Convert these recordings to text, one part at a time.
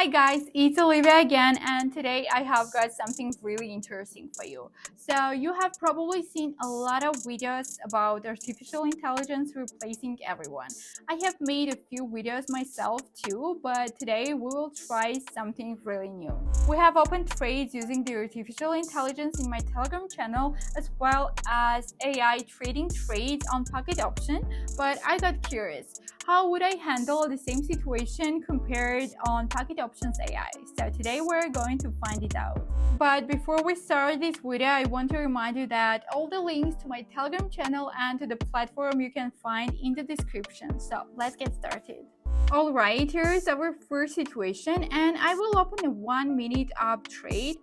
Hi guys, it's Olivia again, and today I have got something really interesting for you. So you have probably seen a lot of videos about artificial intelligence replacing everyone. I have made a few videos myself too, but today we will try something really new. We have opened trades using the artificial intelligence in my Telegram channel as well as AI trading trades on Pocket Option, but I got curious. How would I handle the same situation compared on Pocket Options AI? So today we're going to find it out. But before we start this video, I want to remind you that all the links to my Telegram channel and to the platform you can find in the description. So let's get started. Alright, here is our first situation, and I will open a 1 minute up trade.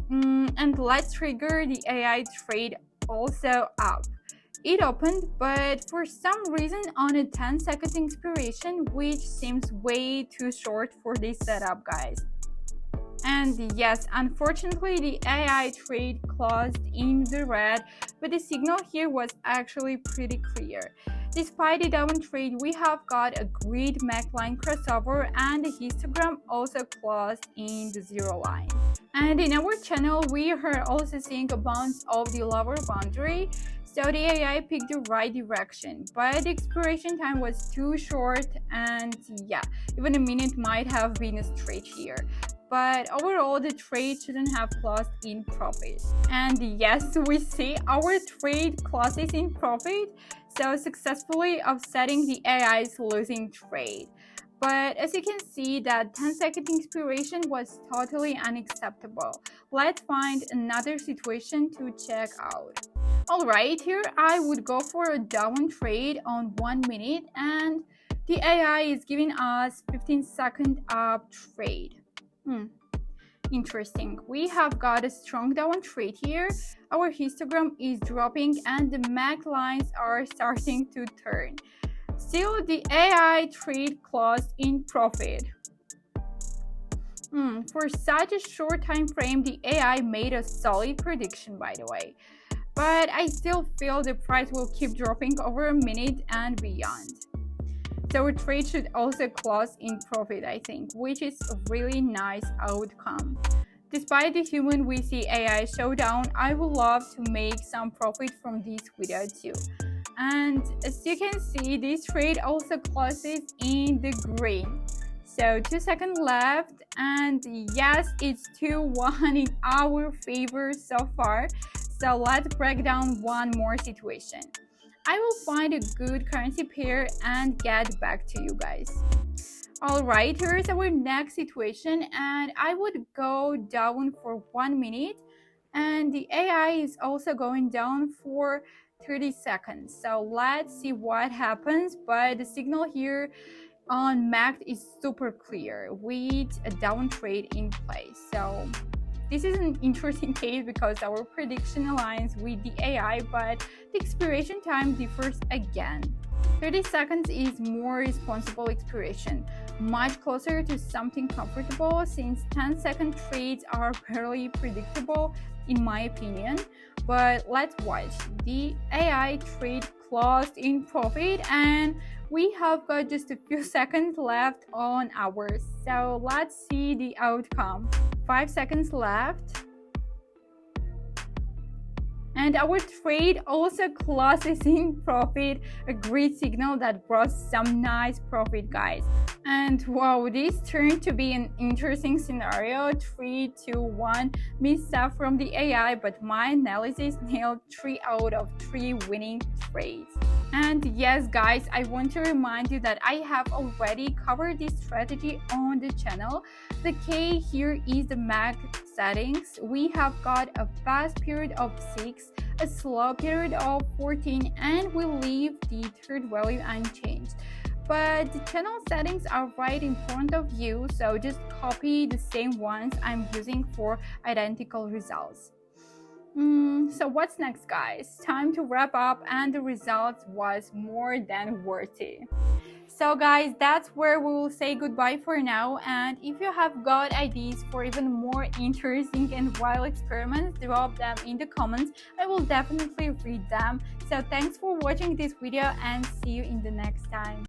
And let's trigger the AI trade also up. It opened, but for some reason on a 10-second expiration, which seems way too short for this setup, guys. And yes, unfortunately the AI trade closed in the red, but the signal here was actually pretty clear. Despite the down trade, we have got a great MACD line crossover, and the histogram also closed in the zero line. And in our channel, we are also seeing a bounce of the lower boundary. So the AI picked the right direction, but the expiration time was too short, and yeah, even a minute might have been a stretch here. But overall, the trade shouldn't have closed in profit. And yes, we see our trade closes in profit, so successfully offsetting the AI's losing trade. But as you can see, that 10-second expiration was totally unacceptable. Let's find another situation to check out. Alright, here I would go for a down trade on 1 minute, and the AI is giving us 15-second up trade. Interesting. We have got a strong down trade here. Our histogram is dropping and the MACD lines are starting to turn. Still, the AI trade closed in profit. For such a short time frame, the AI made a solid prediction, by the way. But I still feel the price will keep dropping over a minute and beyond. So a trade should also close in profit, I think, which is a really nice outcome. Despite the human we see AI showdown, I would love to make some profit from this video too. And as you can see, this trade also closes in the green. So 2 seconds left, and yes, it's 2-1 in our favor so far. So let's break down one more situation. I will find a good currency pair and get back to you guys. Alright, here's our next situation, and I would go down for 1 minute, and the AI is also going down for 30 seconds. So let's see what happens, but the signal here on MACD is super clear with a down trade in place. So this is an interesting case because our prediction aligns with the AI, but the expiration time differs again. 30 seconds is more responsible expiration, much closer to something comfortable since 10-second trades are fairly predictable in my opinion. But let's watch. The AI trade closed in profit, and we have got just a few seconds left on ours. So let's see the outcome. 5 seconds left. And our trade also closes in profit, a great signal that brought some nice profit, guys. And wow, this turned to be an interesting scenario. 3-2-1 missed out from the AI, but my analysis nailed 3 out of 3 winning trades. And yes, guys, I want to remind you that I have already covered this strategy on the channel. The K here is the MACD settings. We have got a fast period of 6, a slow period of 14, and we leave the third value unchanged. But the channel settings are right in front of you, so just copy the same ones I'm using for identical results. So what's next, guys? Time to wrap up, and the results was more than worthy. So guys, that's where we will say goodbye for now, and if you have got ideas for even more interesting and wild experiments, drop them in the comments. I will definitely read them. So thanks for watching this video, and see you in the next time.